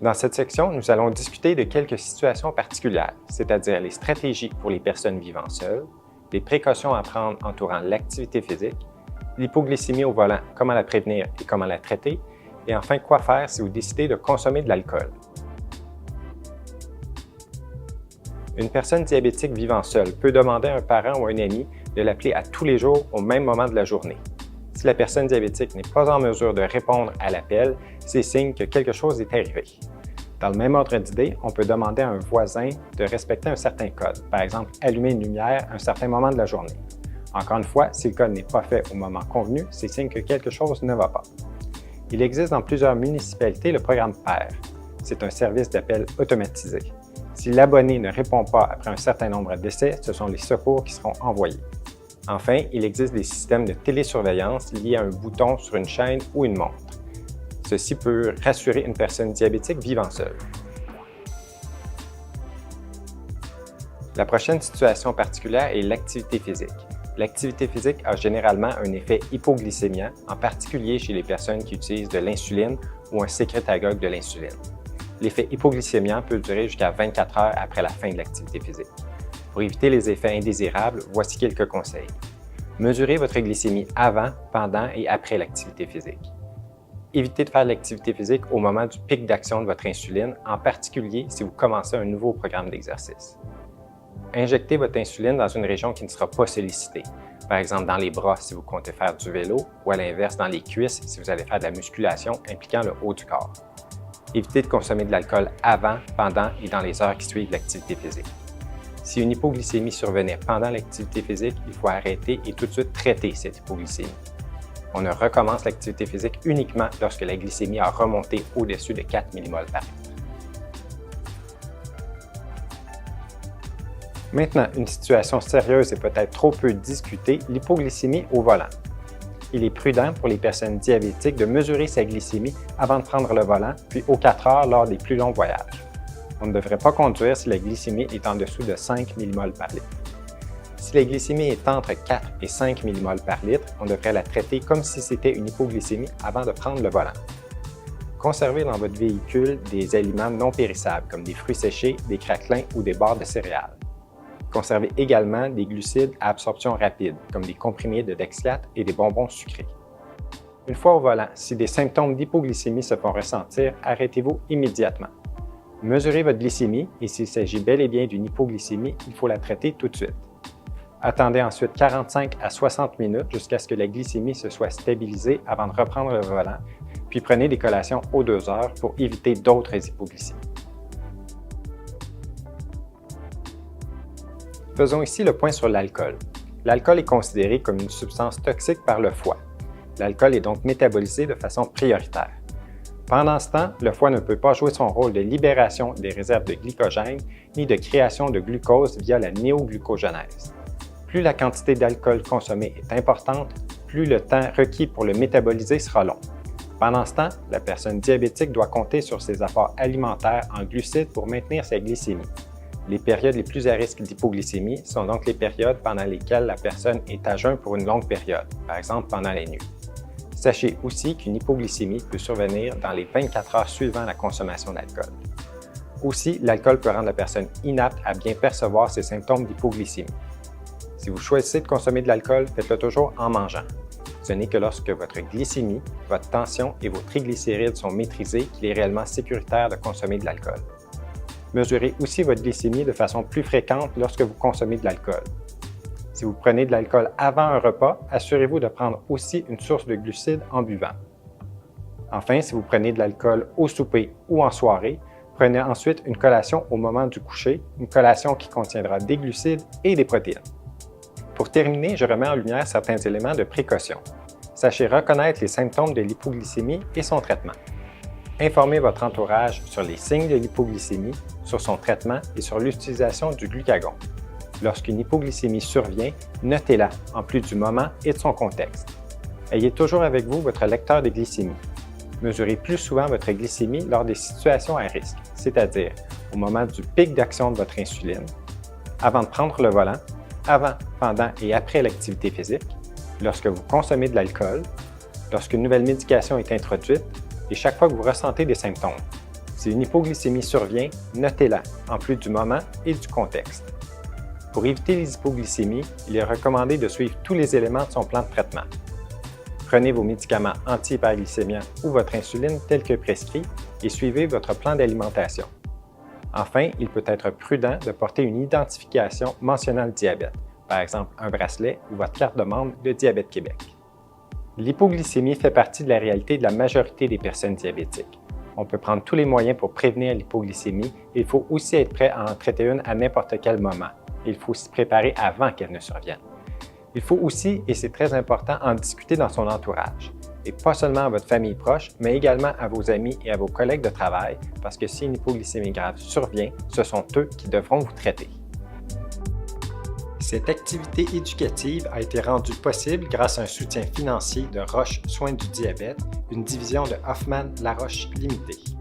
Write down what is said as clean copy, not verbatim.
Dans cette section, nous allons discuter de quelques situations particulières, c'est-à-dire les stratégies pour les personnes vivant seules, les précautions à prendre entourant l'activité physique, l'hypoglycémie au volant, comment la prévenir et comment la traiter, et enfin quoi faire si vous décidez de consommer de l'alcool. Une personne diabétique vivant seule peut demander à un parent ou à un ami de l'appeler à tous les jours au même moment de la journée. Si la personne diabétique n'est pas en mesure de répondre à l'appel, c'est signe que quelque chose est arrivé. Dans le même ordre d'idée, on peut demander à un voisin de respecter un certain code, par exemple allumer une lumière à un certain moment de la journée. Encore une fois, si le code n'est pas fait au moment convenu, c'est signe que quelque chose ne va pas. Il existe dans plusieurs municipalités le programme PAIR. C'est un service d'appel automatisé. Si l'abonné ne répond pas après un certain nombre d'essais, ce sont les secours qui seront envoyés. Enfin, il existe des systèmes de télésurveillance liés à un bouton sur une chaîne ou une montre. Ceci peut rassurer une personne diabétique vivant seule. La prochaine situation particulière est l'activité physique. L'activité physique a généralement un effet hypoglycémiant, en particulier chez les personnes qui utilisent de l'insuline ou un sécrétagogue de l'insuline. L'effet hypoglycémiant peut durer jusqu'à 24 heures après la fin de l'activité physique. Pour éviter les effets indésirables, voici quelques conseils. Mesurez votre glycémie avant, pendant et après l'activité physique. Évitez de faire l'activité physique au moment du pic d'action de votre insuline, en particulier si vous commencez un nouveau programme d'exercice. Injectez votre insuline dans une région qui ne sera pas sollicitée, par exemple dans les bras si vous comptez faire du vélo ou à l'inverse dans les cuisses si vous allez faire de la musculation impliquant le haut du corps. Évitez de consommer de l'alcool avant, pendant et dans les heures qui suivent l'activité physique. Si une hypoglycémie survenait pendant l'activité physique, il faut arrêter et tout de suite traiter cette hypoglycémie. On ne recommence l'activité physique uniquement lorsque la glycémie a remonté au-dessus de 4 mmol par litre. Maintenant, une situation sérieuse et peut-être trop peu discutée, l'hypoglycémie au volant. Il est prudent pour les personnes diabétiques de mesurer sa glycémie avant de prendre le volant, puis aux 4 heures lors des plus longs voyages. On ne devrait pas conduire si la glycémie est en dessous de 5 mmol par litre. Si la glycémie est entre 4 et 5 mmol par litre, on devrait la traiter comme si c'était une hypoglycémie avant de prendre le volant. Conservez dans votre véhicule des aliments non périssables comme des fruits séchés, des craquelins ou des barres de céréales. Conservez également des glucides à absorption rapide comme des comprimés de Dexlat et des bonbons sucrés. Une fois au volant, si des symptômes d'hypoglycémie se font ressentir, arrêtez-vous immédiatement. Mesurez votre glycémie et s'il s'agit bel et bien d'une hypoglycémie, il faut la traiter tout de suite. Attendez ensuite 45 à 60 minutes jusqu'à ce que la glycémie se soit stabilisée avant de reprendre le volant, puis prenez des collations aux 2 heures pour éviter d'autres hypoglycémies. Faisons ici le point sur l'alcool. L'alcool est considéré comme une substance toxique par le foie. L'alcool est donc métabolisé de façon prioritaire. Pendant ce temps, le foie ne peut pas jouer son rôle de libération des réserves de glycogène ni de création de glucose via la néoglucogenèse. Plus la quantité d'alcool consommée est importante, plus le temps requis pour le métaboliser sera long. Pendant ce temps, la personne diabétique doit compter sur ses apports alimentaires en glucides pour maintenir sa glycémie. Les périodes les plus à risque d'hypoglycémie sont donc les périodes pendant lesquelles la personne est à jeun pour une longue période, par exemple pendant la nuit. Sachez aussi qu'une hypoglycémie peut survenir dans les 24 heures suivant la consommation d'alcool. Aussi, l'alcool peut rendre la personne inapte à bien percevoir ses symptômes d'hypoglycémie. Si vous choisissez de consommer de l'alcool, faites-le toujours en mangeant. Ce n'est que lorsque votre glycémie, votre tension et vos triglycérides sont maîtrisés qu'il est réellement sécuritaire de consommer de l'alcool. Mesurez aussi votre glycémie de façon plus fréquente lorsque vous consommez de l'alcool. Si vous prenez de l'alcool avant un repas, assurez-vous de prendre aussi une source de glucides en buvant. Enfin, si vous prenez de l'alcool au souper ou en soirée, prenez ensuite une collation au moment du coucher, une collation qui contiendra des glucides et des protéines. Pour terminer, je remets en lumière certains éléments de précaution. Sachez reconnaître les symptômes de l'hypoglycémie et son traitement. Informez votre entourage sur les signes de l'hypoglycémie, sur son traitement et sur l'utilisation du glucagon. Lorsqu'une hypoglycémie survient, notez-la, en plus du moment et de son contexte. Ayez toujours avec vous votre lecteur de glycémie. Mesurez plus souvent votre glycémie lors des situations à risque, c'est-à-dire au moment du pic d'action de votre insuline, avant de prendre le volant, avant, pendant et après l'activité physique, lorsque vous consommez de l'alcool, lorsqu'une nouvelle médication est introduite et chaque fois que vous ressentez des symptômes. Si une hypoglycémie survient, notez-la, en plus du moment et du contexte. Pour éviter les hypoglycémies, il est recommandé de suivre tous les éléments de son plan de traitement. Prenez vos médicaments anti-hyperglycémiants ou votre insuline tel que prescrit et suivez votre plan d'alimentation. Enfin, il peut être prudent de porter une identification mentionnant le diabète, par exemple un bracelet ou votre carte de membre de Diabète Québec. L'hypoglycémie fait partie de la réalité de la majorité des personnes diabétiques. On peut prendre tous les moyens pour prévenir l'hypoglycémie et il faut aussi être prêt à en traiter une à n'importe quel moment. Il faut s'y préparer avant qu'elle ne survienne. Il faut aussi, et c'est très important, en discuter dans son entourage. Et pas seulement à votre famille proche, mais également à vos amis et à vos collègues de travail, parce que si une hypoglycémie grave survient, ce sont eux qui devront vous traiter. Cette activité éducative a été rendue possible grâce à un soutien financier de Roche Soins du diabète, une division de Hoffmann-La Roche Limitée.